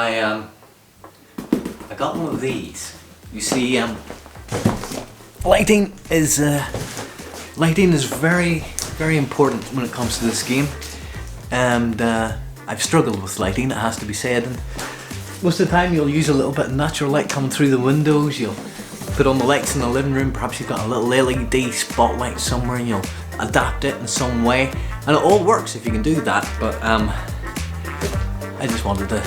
I got one of these. You see, lighting is very, very important when it comes to this game, and I've struggled with lighting, it has to be said. And most of the time you'll use a little bit of natural light coming through the windows, you'll put on the lights in the living room, perhaps you've got a little LED spotlight somewhere and you'll adapt it in some way, and it all works if you can do that. But I just wanted to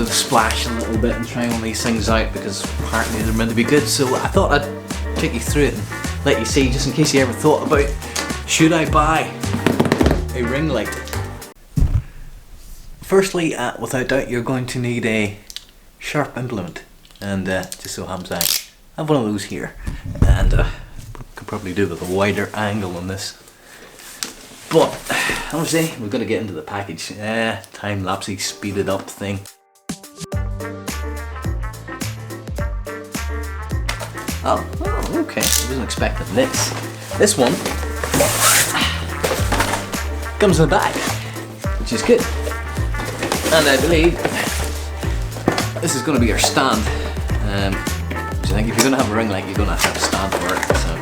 splash a little bit and try all these things out because apparently they're meant to be good, so I thought I'd take you through it and let you see, just in case you ever thought about, should I buy a ring light? Firstly, without doubt, you're going to need a sharp implement, and just so happens I have one of those here, and could probably do with a wider angle on this. But obviously, we've got to get into the package. Time-lapsey speeded up thing. Oh, okay. I wasn't expecting this. This one comes in the bag, which is good. And I believe this is going to be your stand. Which I think if you're going to have a ring light, you're going to have a stand for it. So.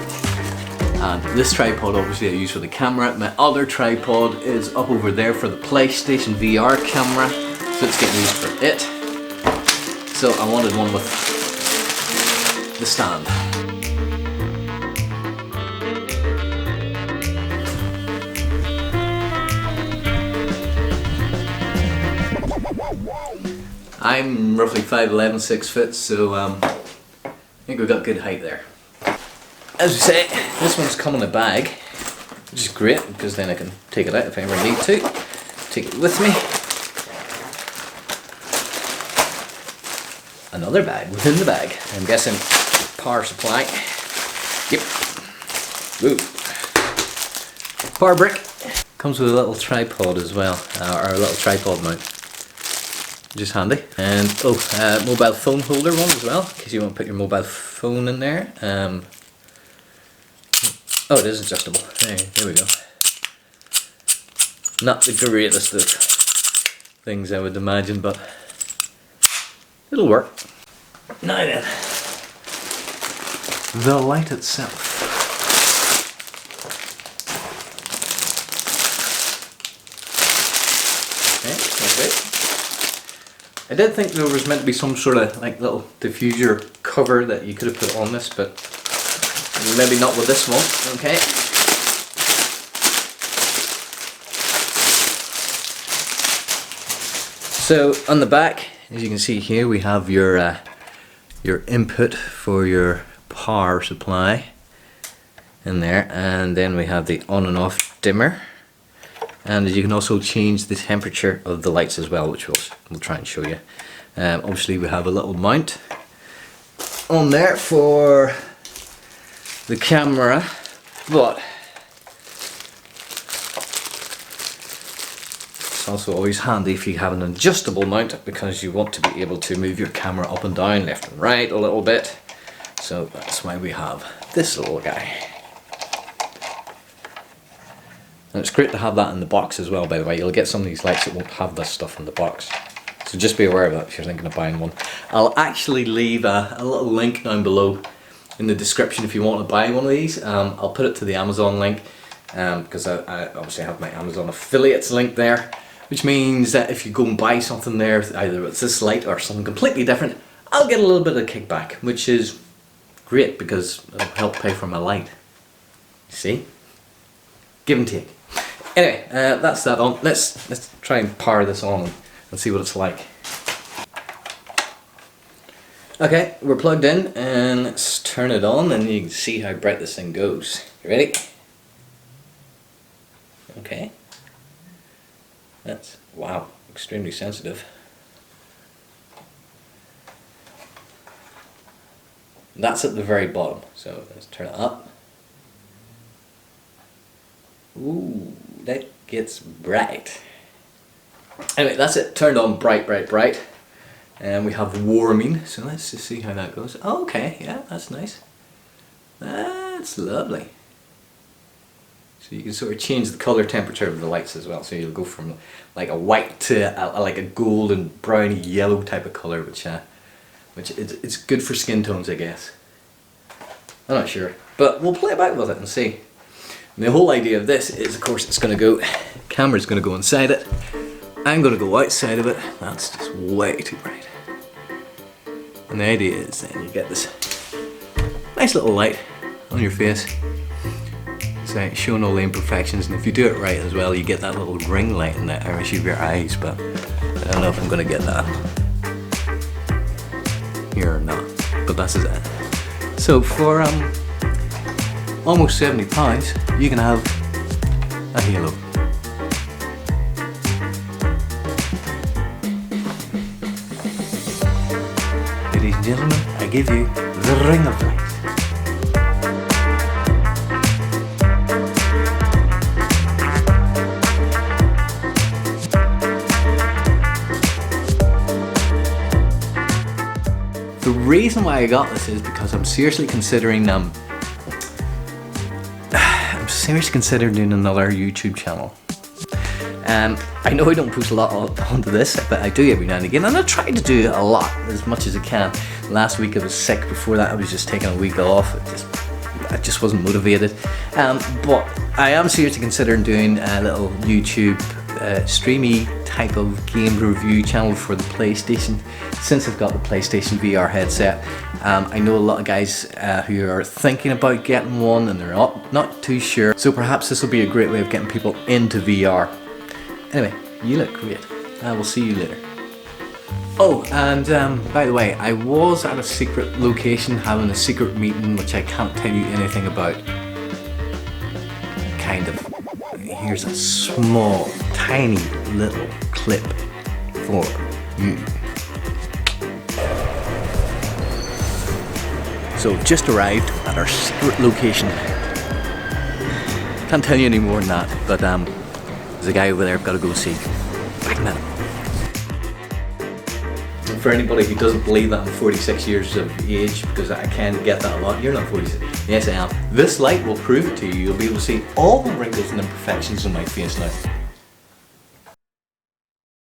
And this tripod obviously I use for the camera. My other tripod is up over there for the PlayStation VR camera. So it's getting used for it. So I wanted one with the stand. I'm roughly 5'11", 6 foot, so I think we've got good height there. As we say, this one's come in a bag, which is great because then I can take it out if I ever need to. Take it with me. Another bag within the bag. I'm guessing power supply. Yep. Ooh. Power brick. Comes with a little tripod as well, or a little tripod mount. Which is handy. And mobile phone holder one as well, in case you want to put your mobile phone in there. Oh, it is adjustable. Here we go. Not the greatest of things I would imagine, but it'll work. Now then, the light itself. Okay, that's it. I did think there was meant to be some sort of like little diffuser cover that you could have put on this, but maybe not with this one. Okay. So on the back, as you can see here, we have your input for your power supply in there, and then we have the on and off dimmer, and you can also change the temperature of the lights as well, which we'll try and show you. Obviously we have a little mount on there for the camera, but it's also always handy if you have an adjustable mount, because you want to be able to move your camera up and down, left and right a little bit. So that's why we have this little guy. And it's great to have that in the box as well, by the way. You'll get some of these lights that won't have this stuff in the box. So just be aware of that if you're thinking of buying one. I'll actually leave a little link down below in the description if you want to buy one of these. I'll put it to the Amazon link, because I obviously have my Amazon affiliates link there, which means that if you go and buy something there, either it's this light or something completely different, I'll get a little bit of kickback, which is great because it'll help pay for my light. See? Give and take. Anyway, that's that on. Let's try and power this on and see what it's like. Okay, we're plugged in, and let's turn it on, and you can see how bright this thing goes. You ready? Okay. That's, wow, extremely sensitive. That's at the very bottom, so let's turn it up. Ooh, that gets bright. Anyway, that's it, turned on bright, bright, bright. And we have warming, so let's just see how that goes. Oh, okay, yeah, that's nice. That's lovely. So you can sort of change the colour temperature of the lights as well. So you'll go from like a white to like a golden, browny, yellow type of colour, which it's good for skin tones, I guess. I'm not sure, but we'll play about with it and see. And the whole idea of this is, of course, it's going to go, camera's going to go inside it. I'm going to go outside of it. That's just way too bright. And the idea is then you get this nice little light on your face. So showing all the imperfections, and if you do it right as well, you get that little ring light in the irish of your eyes, but I don't know if I'm going to get that here or not, but that's it. So for almost £70, you can have a halo. Ladies and gentlemen, I give you the ring of light. The reason why I got this is because I'm seriously considering doing another YouTube channel. I know I don't post a lot onto this, but I do every now and again, and I try to do a lot, as much as I can. Last week I was sick, before that I was just taking a week off. I just wasn't motivated. But I am seriously considering doing a little YouTube streamy type of game review channel for the PlayStation, since I've got the PlayStation VR headset. I know a lot of guys who are thinking about getting one and they're not too sure, so perhaps this will be a great way of getting people into VR. Anyway, you look great. I will see you later. Oh, and by the way, I was at a secret location having a secret meeting which I can't tell you anything about. Kind of. Here's a small, tiny little clip for you. So just arrived at our secret location. Can't tell you any more than that, but there's a guy over there I've got to go see. Back in a minute. And for anybody who doesn't believe that I'm 46 years of age, because I can get that a lot, you're not 46. Yes, I am. This light will prove it to you. You'll be able to see all the wrinkles and imperfections on my face now.